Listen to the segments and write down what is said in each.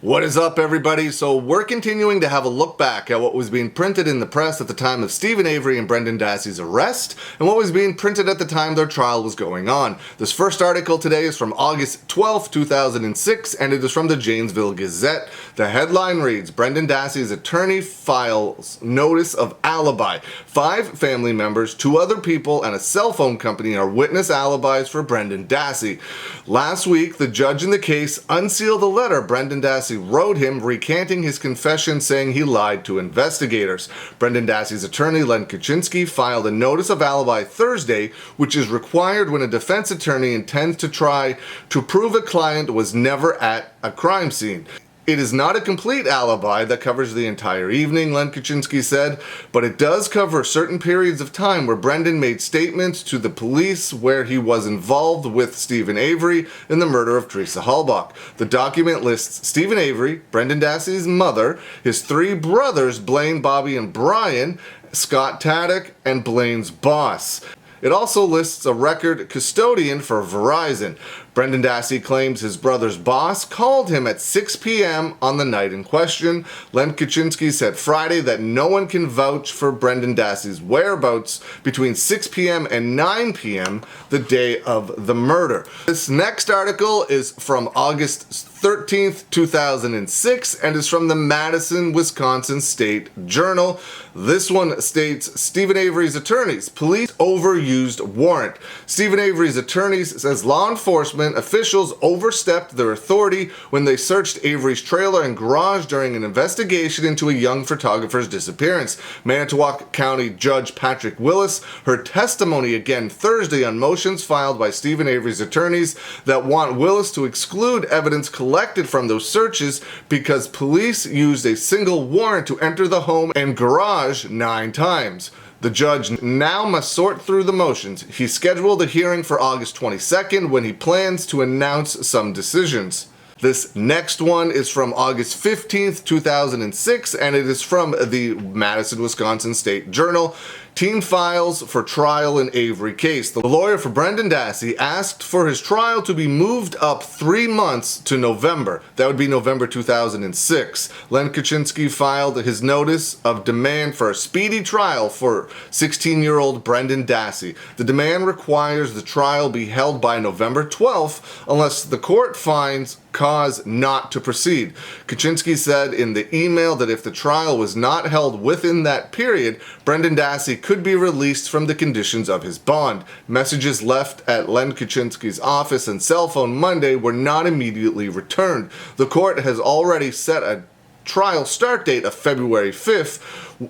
What is up, everybody? So we're continuing to have a look back at what was being printed in the press at the time of Stephen Avery and Brendan Dassey's arrest, and what was being printed at the time their trial was going on. This first article today is from August 12, 2006, and it is from the Janesville Gazette. The headline reads, Brendan Dassey's attorney files notice of alibi. 5 family members, 2 other people, and a cell phone company are witness alibis for Brendan Dassey. Last week, the judge in the case unsealed a letter Brendan Dassey wrote him recanting his confession, saying he lied to investigators. Brendan Dassey's attorney, Len Kaczynski, filed a notice of alibi Thursday, which is required when a defense attorney intends to try to prove a client was never at a crime scene. It is not a complete alibi that covers the entire evening, Len Kaczynski said, but it does cover certain periods of time where Brendan made statements to the police where he was involved with Stephen Avery in the murder of Teresa Halbach. The document lists Stephen Avery, Brendan Dassey's mother, his 3 brothers, Blaine, Bobby, and Brian, Scott Taddock, and Blaine's boss. It also lists a record custodian for Verizon. Brendan Dassey claims his brother's boss called him at 6 p.m. on the night in question. Len Kaczynski said Friday that no one can vouch for Brendan Dassey's whereabouts between 6 p.m. and 9 p.m. the day of the murder. This next article is from August 13th, 2006, and is from the Madison, Wisconsin State Journal. This one states, Stephen Avery's attorneys, police overused warrant. Stephen Avery's attorneys says law enforcement officials overstepped their authority when they searched Avery's trailer and garage during an investigation into a young photographer's disappearance. Manitowoc County Judge Patrick Willis heard testimony again Thursday on motions filed by Stephen Avery's attorneys that want Willis to exclude evidence collected from those searches because police used a single warrant to enter the home and garage 9 times. The judge now must sort through the motions. He scheduled a hearing for August 22nd when he plans to announce some decisions. This next one is from August 15th, 2006, and it is from the Madison, Wisconsin State Journal. Team files for trial in Avery case. The lawyer for Brendan Dassey asked for his trial to be moved up 3 months to November. That would be November 2006. Len Kaczynski filed his notice of demand for a speedy trial for 16-year-old Brendan Dassey. The demand requires the trial be held by November 12th unless the court finds cause not to proceed. Kaczynski said in the email that if the trial was not held within that period, Brendan Dassey could be released from the conditions of his bond. Messages left at Len Kaczynski's office and cell phone Monday were not immediately returned. The court has already set a trial start date of February 5th,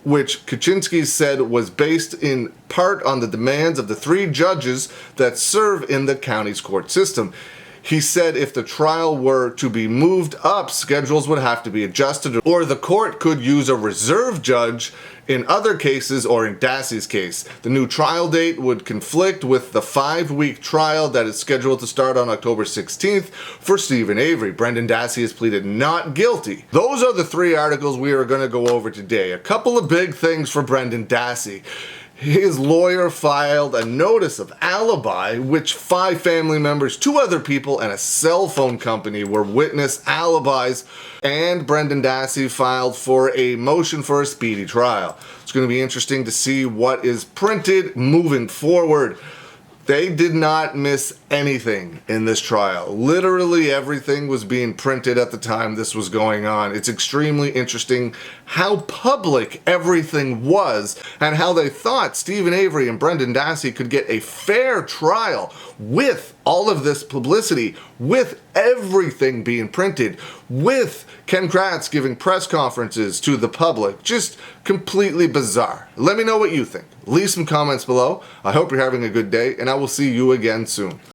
which Kaczynski said was based in part on the demands of the 3 judges that serve in the county's court system. He said if the trial were to be moved up, schedules would have to be adjusted, or the court could use a reserve judge in other cases or in Dassey's case. The new trial date would conflict with the 5-week trial that is scheduled to start on October 16th for Stephen Avery. Brendan Dassey has pleaded not guilty. Those are the 3 articles we are going to go over today. A couple of big things for Brendan Dassey. His lawyer filed a notice of alibi, which 5 family members, 2 other people, and a cell phone company were witness alibis, and Brendan Dassey filed for a motion for a speedy trial. It's going to be interesting to see what is printed moving forward. They did not miss anything in this trial. Literally everything was being printed at the time this was going on. It's extremely interesting how public everything was and how they thought Stephen Avery and Brendan Dassey could get a fair trial with all of this publicity, with everything being printed, with Ken Kratz giving press conferences to the public. Just completely bizarre. Let me know what you think. Leave some comments below. I hope you're having a good day, and I will see you again soon.